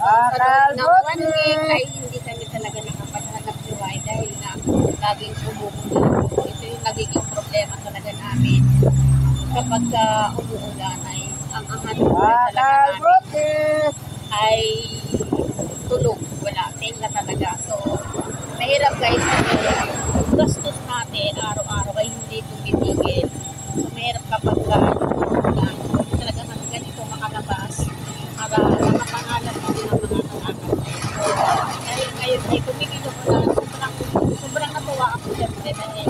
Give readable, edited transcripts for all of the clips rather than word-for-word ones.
sa loob ng 1 week ay hindi kami talaga nakapaghanap buhay dahil na laging umuulan. Ito yung nagiging problema talaga namin. Kapag umuulan ay ang hanap buhay talaga namin ay tulog. Wala, tingla talaga. So, mahirap guys. Gastos natin araw-araw ay hindi tumitigil. So, mahirap kapag umuulan. Talaga ganito makalabas para makapangalan mo din ang mga anak. Dahil ngayon ay tumigil ako na sobrang natuwa ako dyan dahil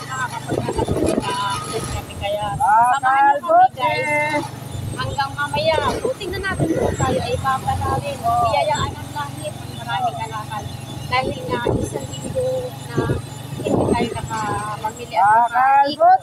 nakakapaghanap ko na ulit kami kaya samahan niyo kami guys hanggang mamaya. So, tingnan natin kung tayo ay papanalin. Biyayaan ang langit ng maraming kalakal dahil nga isang linggo na hindi tayo nakapamili at nakaikot.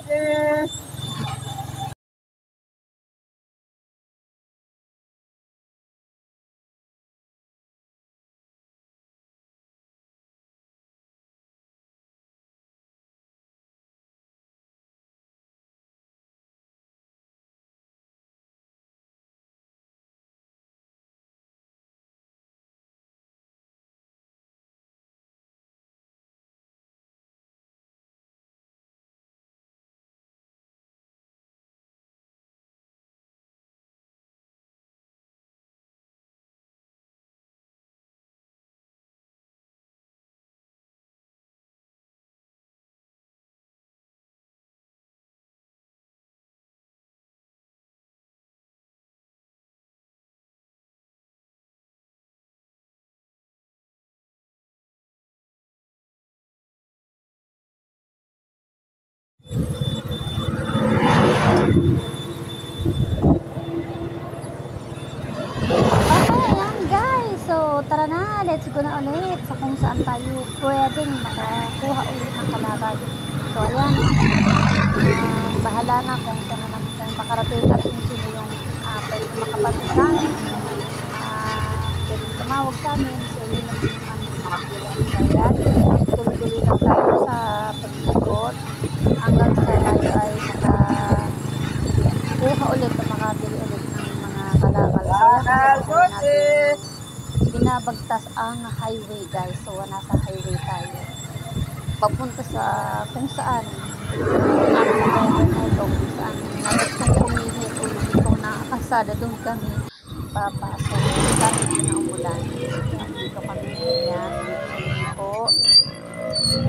Tara na, let's go na ulit sa kung saan tayo pwedeng makakuha ulit ng kalakal. So ayan, bahala na kung saan na naman tayo makarating at kung sino yung pwede makapatid sa amin. Pwede tumawag sa amin. So yun lang yung ayan, tuloy-tuloy lang tayo sa pag-ikot hanggang sa tayo ay makakuha ulit o makabili ulit ng mga kalakal. So ayan, binabagtas ang highway guys. So nasa highway tayo papunta sa kung saan ang driver na ito kung saan nagustong pumili kung itong nakakasada doon kami papasok dahil na umulan. Dito kami yan po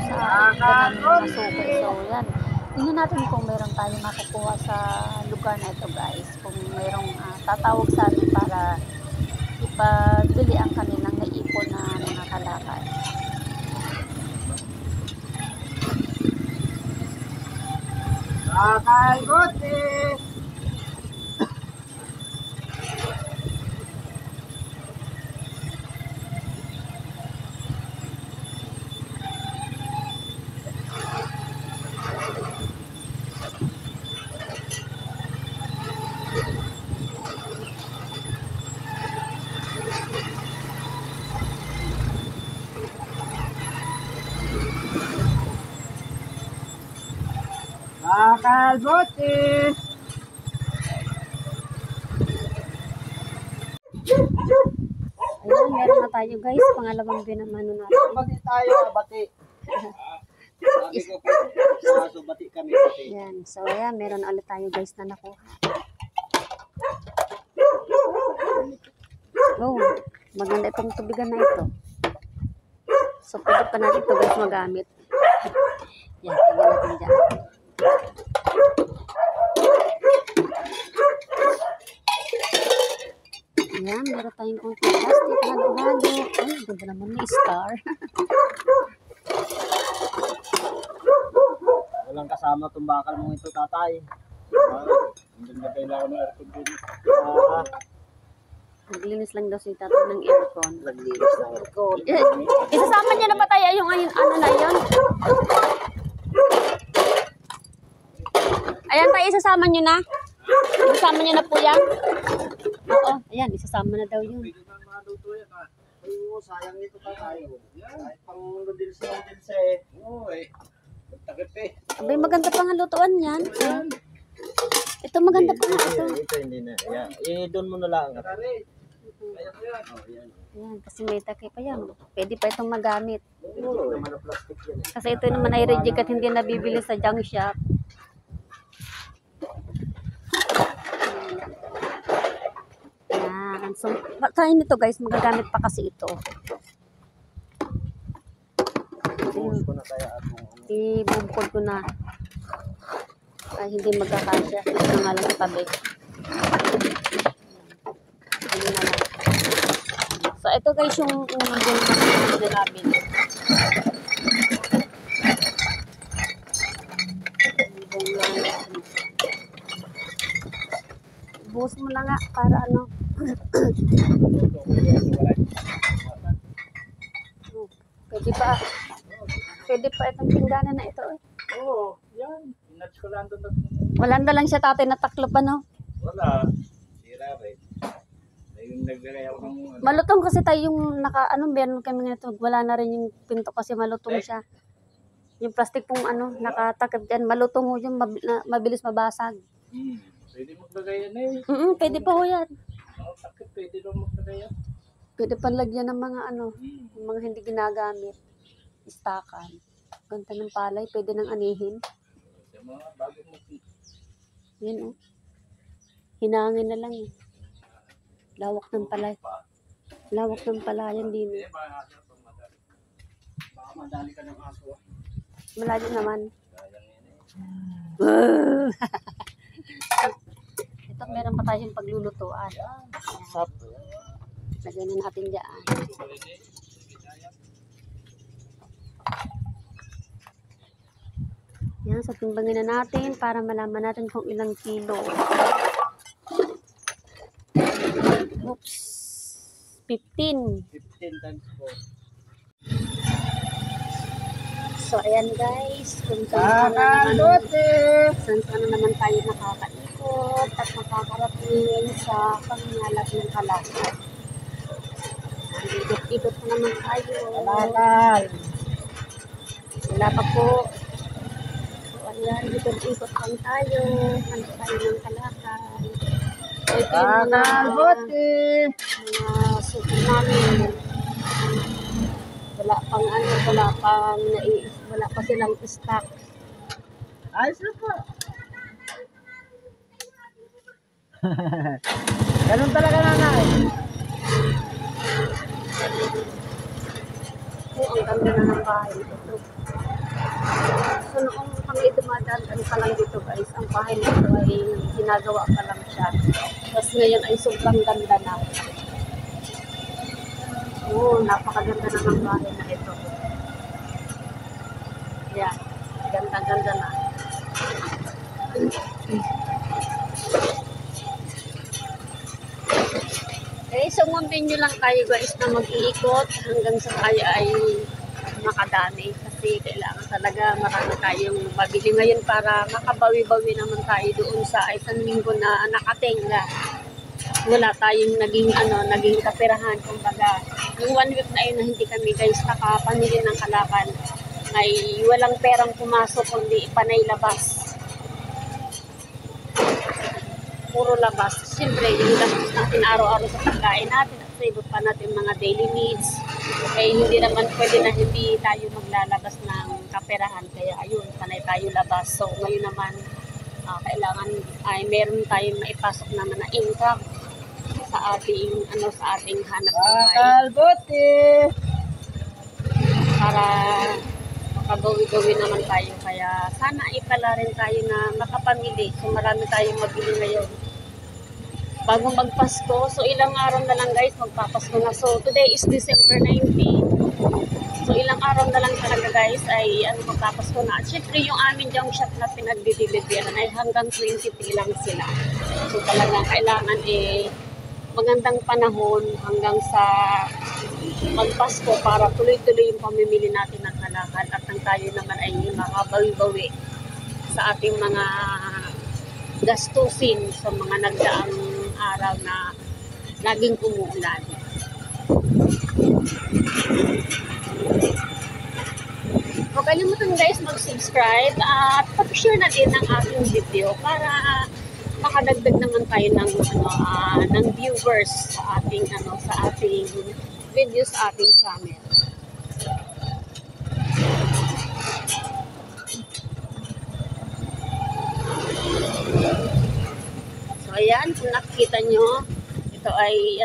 sa namin masuki. So yan, tingnan natin kung meron tayo makukuha sa lugar na ito guys, kung merong tatawag sa amin para ipagbili ang kanilang naipon na mga kalakal. Kakalgote! Kakalgote! Ayan, meron na tayo guys, pangalawang binamano natin. Bati tayo, bati. Bati kami, bati. Yan, so ayan, meron na ulit tayo guys na nakuha. Oh, maganda itong tubigan na ito. So pwede pa natin ito guys magamit. Yan, lagyan natin dyan. Ayan, meron tayong konti plastic, halo-halo. Ay, ganda naman ni Star. Walang kasama itong bakal mong ito, tatay. Hindi na kailangan ng aircon din. Naglinis lang daw si tatay ng aircon. Naglinis ng aircon. Isasama niya na ba tayo yung ano na yun? Ayan tayo, isasama niyo na. Isasama niyo na po yan. Oo, ayan, isasama na daw yun. Pwede na maluto yan, ha? Oo, sayang nito tayo. Kahit pang noodles Oo, eh. Takip eh. Abay, maganda pa nga lutuan yan. Ito maganda pa nga ito. Ito hindi na. Yeah. Doon mo na lang. Oh, yan. Yan, kasi may takip pa yan. Pwede pa itong magamit. Oo, naman ang plastic yan eh. Kasi ito naman ay reject at hindi nabibili sa junk shop. Yan. So, try nito guys, magagamit pa kasi ito. Buhos ko na kaya atong ano. Ibubukod ko na. Ay, hindi magkakasya. Ito na nga lang sa tabi. Hindi na lang. So, ito guys yung unang din namin. Buhos mo na nga para ano. Pwede pa. Pwede pa itong pingganan na ito eh. Oo, yan. Pinats ko lang doon. Wala na lang siya tatay na taklo pa no. Wala. Sira rin. Yung naglagay ako ng ano. Malutong kasi tayo yung naka ano meron kami nito. Wala na rin yung pinto kasi malutong siya. Yung plastic pong ano nakatakip diyan malutong ho yung mabilis mabasag. Pwede maglagay yan eh. Pwede pa ho yan. Oo, takip. Pwede rin maglagay yan. Pwede pa lagyan ng mga ano, yung mga hindi ginagamit. Istakan. Ganda ng palay, pwede nang anihin. Sa mga bago mo. Yan oh. Hinangin na lang eh. Lawak ng palay. Lawak ng palayan din eh. Baka madali ka ng aso. Malayo naman. Sayang yan eh. Ito meron pa tayong paglulutuan. Sap. Lagyan na natin dyan. Yan, so timbangin na natin para malaman natin kung ilang kilo. Oops. 15. 15 times 4. So, ayan guys. Kung saan na naman tayo nakakaikot at makakarating sa pangingalap ng kalakal. Ikot-ikot na naman tayo. Wala pa po. So, ayan, ikot-ikot lang tayo. Hanap tayo ng kalakal. Ito yung mga suki namin. Wala pa silang stock. Ayos na po. Ganun talaga nanay. Ang ganda na ng bahay ito. So noong kami dumadaan pa lang dito guys, ang bahay nito ay ginagawa pa lang siya. Tapos ngayon ay sobrang ganda na. Oo, napakaganda na ng bahay na ito. Yan, ganda-ganda na. Okay, so continue lang tayo guys na mag-iikot hanggang sa tayo ay makadami kasi kailangan talaga marami tayong mabili ngayon para makabawi-bawi naman tayo doon sa isang linggo na nakatenga. Wala tayong naging kaperahan kumbaga. Yung 1 week na yun na hindi kami guys nakapamili ng kalaban ay walang perang pumasok kundi panay labas. Puro labas. Siyempre, yung labas natin araw-araw sa pagkain natin at sa iba pa natin mga daily needs. Eh, hindi naman pwede na hindi tayo maglalabas ng kaperahan. Kaya, ayun, panay tayo labas. So, ngayon naman, kailangan ay meron tayong maipasok naman na income sa ating hanap buhay. Para makabawi-bawi naman tayo. Kaya, sana ipala rin tayo na makapamili. So, marami tayong mabili ngayon. Bago magpasko, so ilang araw na lang guys, magpapasko na. So today is December 19. So ilang araw na lang talaga guys ay magpapasko na. At syempre yung amin junk shop na pinagdideliveran ay hanggang 23 lang sila. So talagang kailangan magandang panahon hanggang sa magpasko para tuloy-tuloy yung pamimili natin ng kalakal at ang tayo naman ay makabawi-bawi sa ating mga gastusin sa mga nagdaang araw na laging umuulan. Huwag kalimutan guys mag-subscribe at pag-share na din ang aking video para makadagdag naman tayo ng ng viewers sa ating videos sa ating channel. So ayan, kung nakikita nyo, ito ay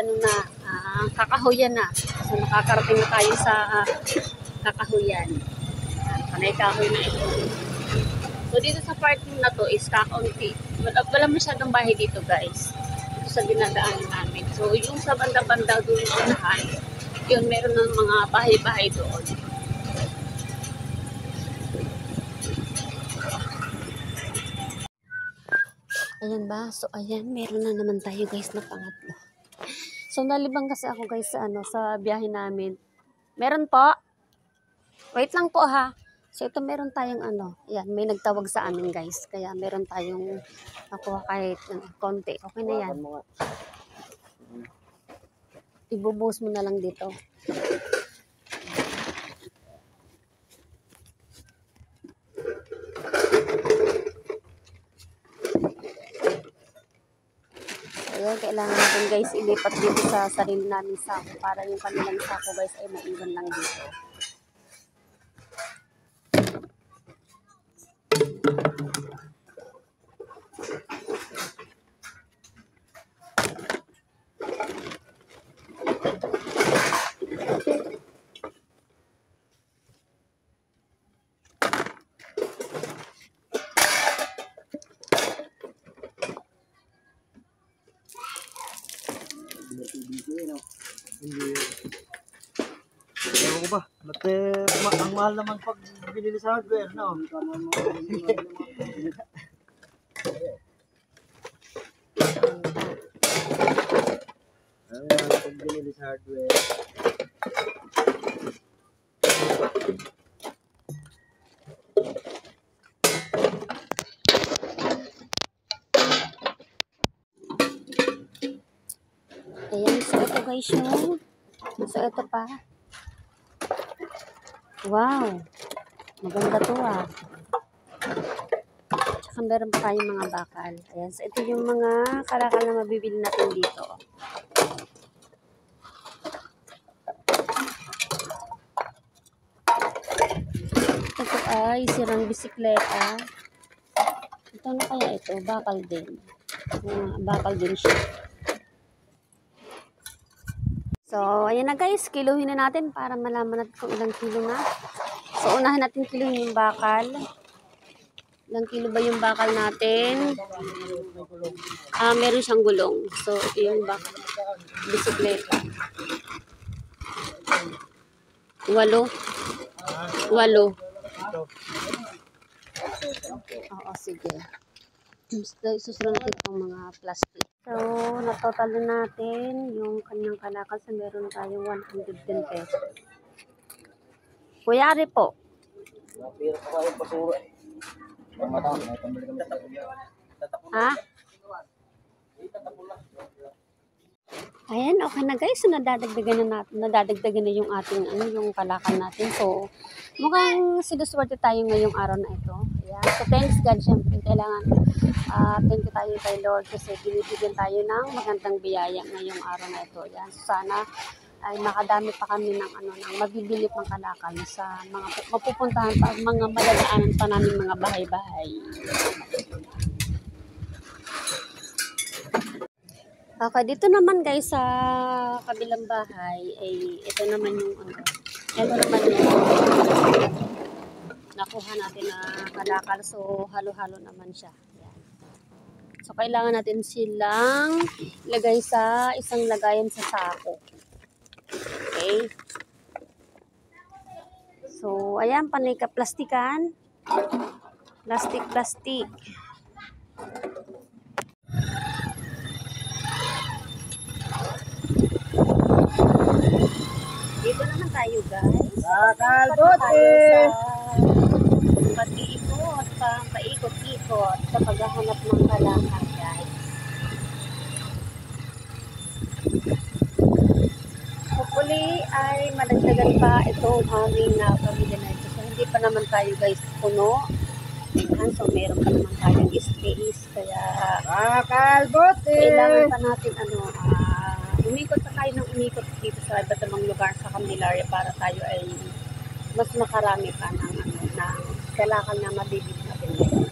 kakahuyan na. So nakakarating na tayo sa kakahuyan. Panay kahoy na ito. So dito sa parking na to is kakaunti. Wala masyadong bahay dito guys. Ito sa dinadaanan namin. So yung sa banda-banda doon sa unahan, yun meron ng mga bahay-bahay doon. Ayan ba? So ayan, meron na naman tayo guys na pangatlo. So nalibang kasi ako guys sa biyahe namin. Meron po. Wait lang po ha. So ito meron tayong ayan, may nagtawag sa amin guys. Kaya meron tayong nakuha kahit konti. Okay na yan. Ibubuhos mo na lang dito. Ayan, kailangan natin guys ilipat dito sa sarili namin sako para yung kanilang sako guys ay maiwan lang dito. Hindi. Ewan ko ba? Ang mahal naman pag binili sa hardware, no? Ang mahal pag binili sa hardware. Ayan, so ito guys yung. So ito pa. Wow. Maganda to ah. Tsaka meron pa tayong mga bakal. Ayan, so ito yung mga kalakal na mabibili natin dito. Ito ay sirang bisikleta. Ito na kaya ito? Bakal din. Bakal din siya. So, ayan na guys, kiluhin na natin para malaman natin kung ilang kilo na. So, unahin natin kiluhin yung bakal. Ilang kilo ba yung bakal natin? Meron siyang gulong. So, ito yung bakal. Bisikleta. 8. 8. Oo, sige. Susunod natin itong mga plastic. So, natotal na natin yung kanyang kalakal sa meron tayong 110 pesos. Kuyari po. Ha? Ayan, okay na guys. So, nadadagdagan na yung ating yung kalakal natin. So, mukhang sinuswerte tayo ngayong araw na ito. Ayan. So, thanks God. Siyempre, kailangan thank you tayo kay Lord kasi binibigyan tayo ng magandang biyaya ngayong araw na ito. Ayan. So, sana ay makadami pa kami ng ng mabibili pang kalakal sa mga mapupuntahan pa, mga malalaanan pa namin mga bahay-bahay. Okay, dito naman guys sa kabilang bahay ay ito naman yung ito naman yung nakuha natin na kalakal. So halo-halo naman siya. Yan. So kailangan natin silang ilagay sa isang lagayan sa sako. Okay. So ayan, panay ka plastikan. Plastic. Dito naman tayo guys. Kakalbote! Sa pag-iikot, paikot-ikot sa paghahanap ng kalakal guys. Hopefully ay madagdagan pa itong aming pamilya na ito. So hindi pa naman tayo guys puno. tinghan. So, meron pa naman tayong space. Kaya, Kalbote! kailangan pa natin, umikot pa tayo ng umikot dito sa iba't ibang lugar sa Candelaria para tayo ay mas makarami pa ng kalakal na mabibig natin.